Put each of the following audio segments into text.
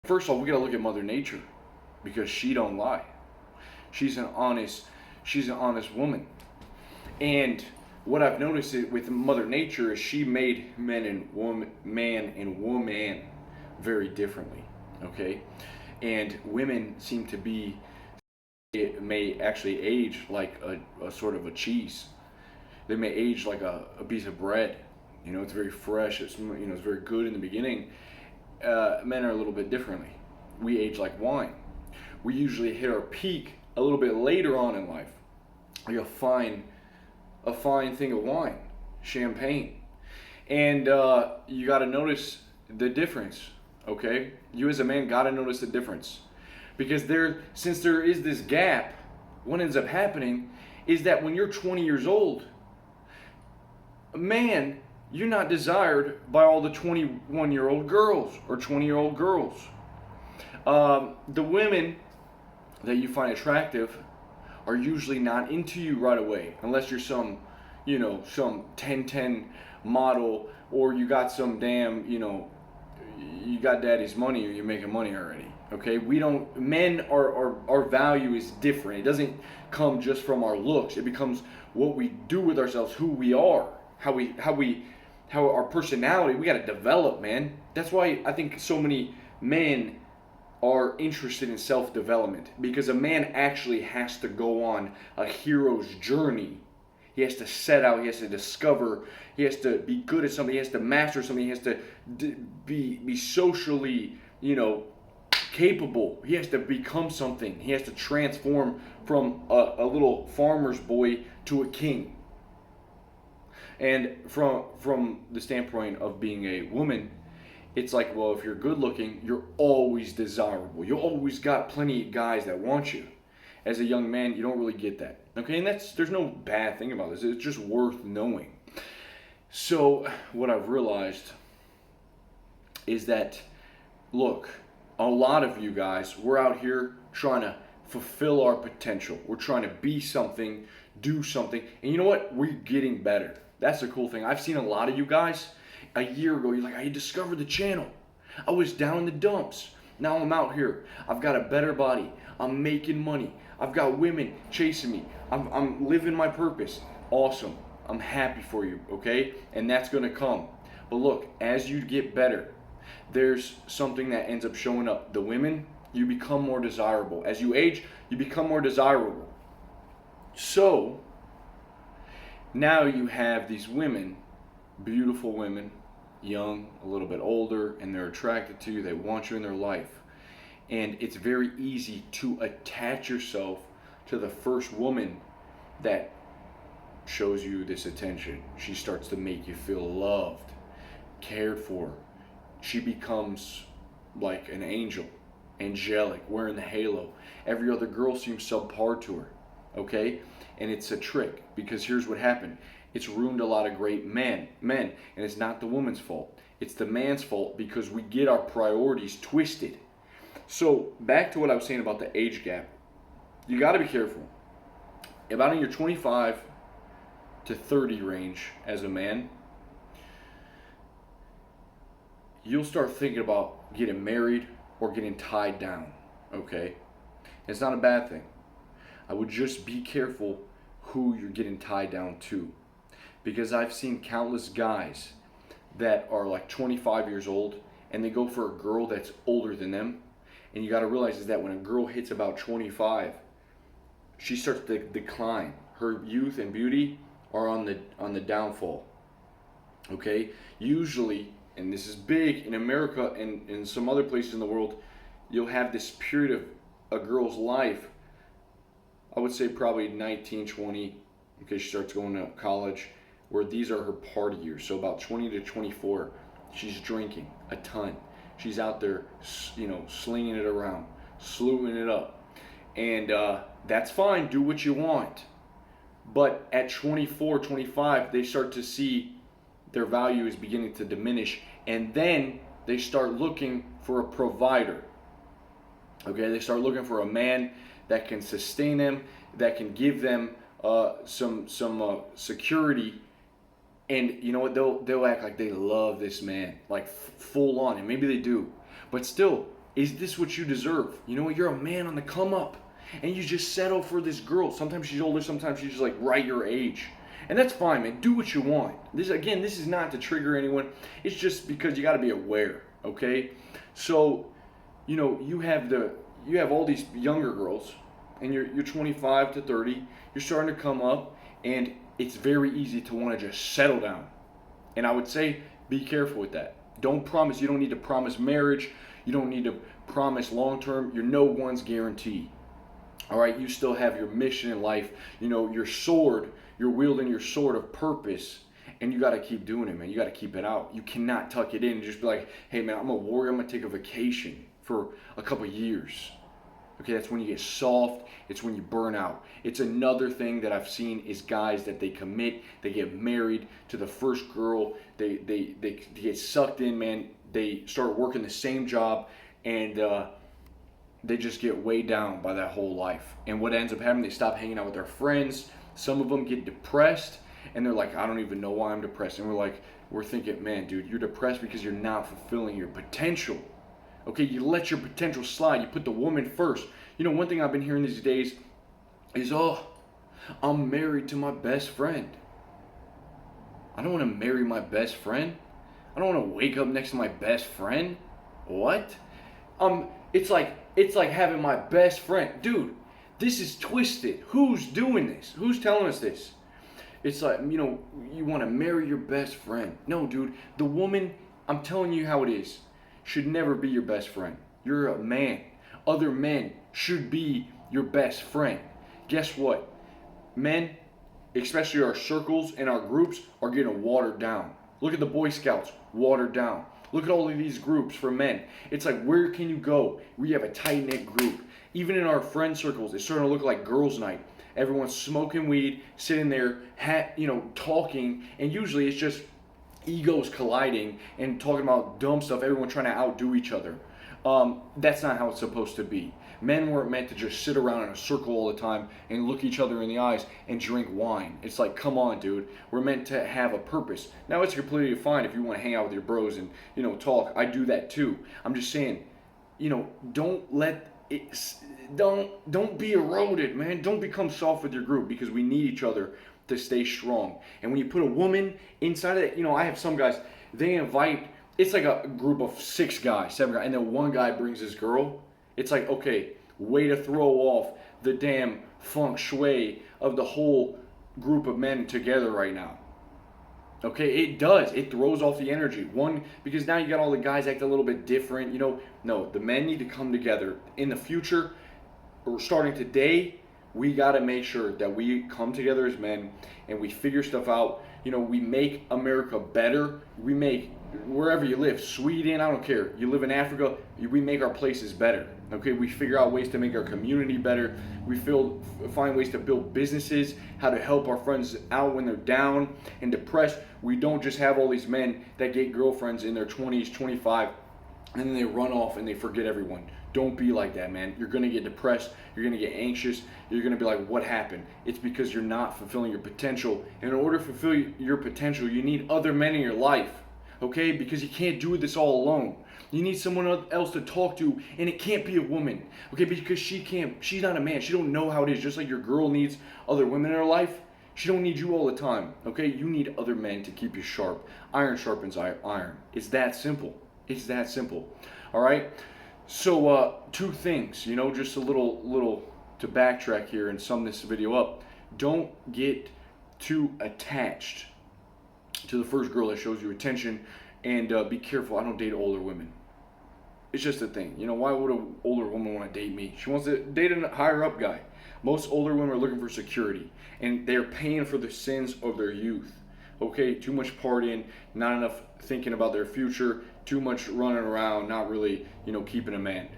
First of all, we gotta look at Mother Nature because she don't lie. She's an honest, she's an honest woman. And what I've noticed with Mother Nature is she made man and woman very differently. Okay, and women seem to be, it may actually age like a sort of a cheese. They may age like a piece of bread. You know, it's very fresh. It's very good in the beginning. Men are a little bit differently. We age like wine. We usually hit our peak a little bit later on in life, like a fine thing of wine, champagne, and you got to notice the difference. Okay, you as a man got to notice the difference, because since there is this gap, what ends up happening is that when you're 20 years old, man, you're not desired by all the 21-year-old girls or 20-year-old girls. The women that you find attractive are usually not into you right away, unless you're some 10-10 model, or you got some damn, you got daddy's money, or you're making money already. Okay, we don't. Men are our value is different. It doesn't come just from our looks. It becomes what we do with ourselves, who we are, how our personality. We got to develop, man. That's why I think so many men are interested in self-development, because a man actually has to go on a hero's journey. He has to set out, he has to discover, he has to be good at something, he has to master something, he has to be socially, capable. He has to become something. He has to transform from a little farmer's boy to a king. And from the standpoint of being a woman, it's like, well, if you're good looking, you're always desirable. You always got plenty of guys that want you. As a young man, you don't really get that. Okay, and there's no bad thing about this. It's just worth knowing. So what I've realized is that, look, a lot of you guys, we're out here trying to fulfill our potential. We're trying to be something, do something, and you know what? We're getting better. That's the cool thing. I've seen a lot of you guys a year ago. You're like, I discovered the channel. I was down in the dumps. Now I'm out here. I've got a better body. I'm making money. I've got women chasing me. I'm living my purpose. Awesome. I'm happy for you, okay? And that's going to come. But look, as you get better, there's something that ends up showing up. The women, you become more desirable. As you age, you become more desirable. So, now you have these women, beautiful women, young, a little bit older, and they're attracted to you. They want you in their life. And it's very easy to attach yourself to the first woman that shows you this attention. She starts to make you feel loved, cared for. She becomes like an angel, angelic, wearing the halo. Every other girl seems subpar to her, okay? And it's a trick, because here's what happened. It's ruined a lot of great men, and it's not the woman's fault. It's the man's fault, because we get our priorities twisted. So back to what I was saying about the age gap. You got to be careful. About in your 25 to 30 range as a man, you'll start thinking about getting married or getting tied down, okay? It's not a bad thing. I would just be careful who you're getting tied down to, because I've seen countless guys that are like 25 years old and they go for a girl that's older than them. And you got to realize is that when a girl hits about 25, she starts to decline. Her youth and beauty are on the downfall. Okay? Usually, and this is big in America and in some other places in the world, you'll have this period of a girl's life, I would say probably 19, 20, okay, she starts going to college, where these are her party years. So about 20 to 24, she's drinking a ton. She's out there, slinging it around, slewing it up. And that's fine, do what you want. But at 24, 25, they start to see their value is beginning to diminish. And then they start looking for a provider. Okay, they start looking for a man that can sustain them, that can give them some security. And you know what? They'll act like they love this man, like full on, and maybe they do. But still, is this what you deserve? You know what? You're a man on the come up, and you just settle for this girl. Sometimes she's older, sometimes she's just like right your age. And that's fine, man. Do what you want. This is not to trigger anyone. It's just because you got to be aware, okay? So, you know, you have all these younger girls, and you're 25 to 30. You're starting to come up, and it's very easy to want to just settle down. And I would say, be careful with that. Don't promise. You don't need to promise marriage. You don't need to promise long term. You're no one's guarantee. All right, you still have your mission in life. You know, your sword, you're wielding your sword of purpose, and you got to keep doing it, man. You got to keep it out. You cannot tuck it in and just be like, hey, man, I'm a warrior. I'm going to take a vacation for a couple of years. Okay, that's when you get soft. It's when you burn out. It's another thing that I've seen is guys that they commit, they get married to the first girl, they get sucked in, man. They start working the same job, and they just get weighed down by that whole life. And what ends up happening, they stop hanging out with their friends. Some of them get depressed, and they're like, I don't even know why I'm depressed. And we're thinking, man, dude, you're depressed because you're not fulfilling your potential. Okay, you let your potential slide. You put the woman first. You know, one thing I've been hearing these days is, oh, I'm married to my best friend. I don't want to marry my best friend. I don't want to wake up next to my best friend. What? It's like having my best friend. Dude, this is twisted. Who's doing this? Who's telling us this? It's like, you know, you want to marry your best friend. No, dude, the woman, I'm telling you how it is, should never be your best friend. You're a man. Other men should be your best friend. Guess what? Men, especially our circles and our groups, are getting watered down. Look at the Boy Scouts, watered down. Look at all of these groups for men. It's like, where can you go? We have a tight-knit group. Even in our friend circles, it's starting to look like girls' night. Everyone's smoking weed, sitting there, talking, and usually it's just egos colliding and talking about dumb stuff, everyone trying to outdo each other. That's not how it's supposed to be. Men weren't meant to just sit around in a circle all the time and look each other in the eyes and drink wine. It's like, come on, dude. We're meant to have a purpose. Now, it's completely fine if you want to hang out with your bros and, you know, talk. I do that too. I'm just saying, you know, don't be eroded, man. Don't become soft with your group, because we need each other to stay strong. And when you put a woman inside of it, you know, I have some guys, they invite, it's like a group of 6 guys, 7 guys, and then one guy brings his girl. It's like, okay, way to throw off the damn feng shui of the whole group of men together right now. Okay, it does. It throws off the energy. One, because now you got all the guys act a little bit different. You know, no, the men need to come together. In the future, or starting today, we got to make sure that we come together as men and we figure stuff out. You know, we make America better. We make, wherever you live, Sweden, I don't care. You live in Africa, we make our places better. Okay, we figure out ways to make our community better. We find ways to build businesses, how to help our friends out when they're down and depressed. We don't just have all these men that get girlfriends in their 20s, 25, and then they run off and they forget everyone. Don't be like that, man. You're going to get depressed. You're going to get anxious. You're going to be like, what happened? It's because you're not fulfilling your potential. And in order to fulfill your potential, you need other men in your life, okay? Because you can't do this all alone. You need someone else to talk to, and it can't be a woman, okay? Because she's not a man. She don't know how it is. Just like your girl needs other women in her life, she don't need you all the time, okay? You need other men to keep you sharp. Iron sharpens iron. It's that simple. It's that simple, all right? So 2 things, you know, just a little to backtrack here and sum this video up. Don't get too attached to the first girl that shows you attention, and be careful. I don't date older women. It's just a thing. You know, why would an older woman want to date me? She wants to date a higher up guy. Most older women are looking for security, and they're paying for the sins of their youth. Okay, too much partying, not enough thinking about their future, too much running around, not really, you know, keeping a man.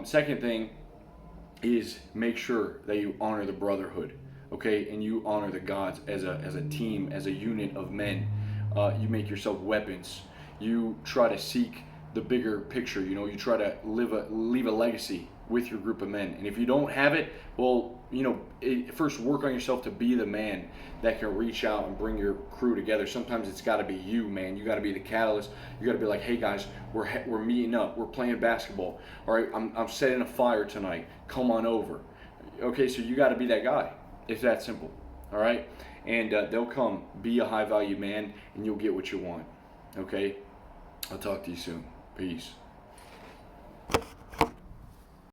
Second thing is make sure that you honor the brotherhood, okay, and you honor the gods as a team, as a unit of men. You make yourself weapons. You try to seek the bigger picture. You know, you try to leave a legacy. with your group of men. And if you don't have it, well, first work on yourself to be the man that can reach out and bring your crew together. Sometimes it's got to be you, man. You got to be the catalyst. You got to be like, hey guys, we're meeting up. We're playing basketball. All right, I'm setting a fire tonight. Come on over. Okay, so you got to be that guy. It's that simple. All right, and they'll come. Be a high value man, and you'll get what you want. Okay, I'll talk to you soon. Peace.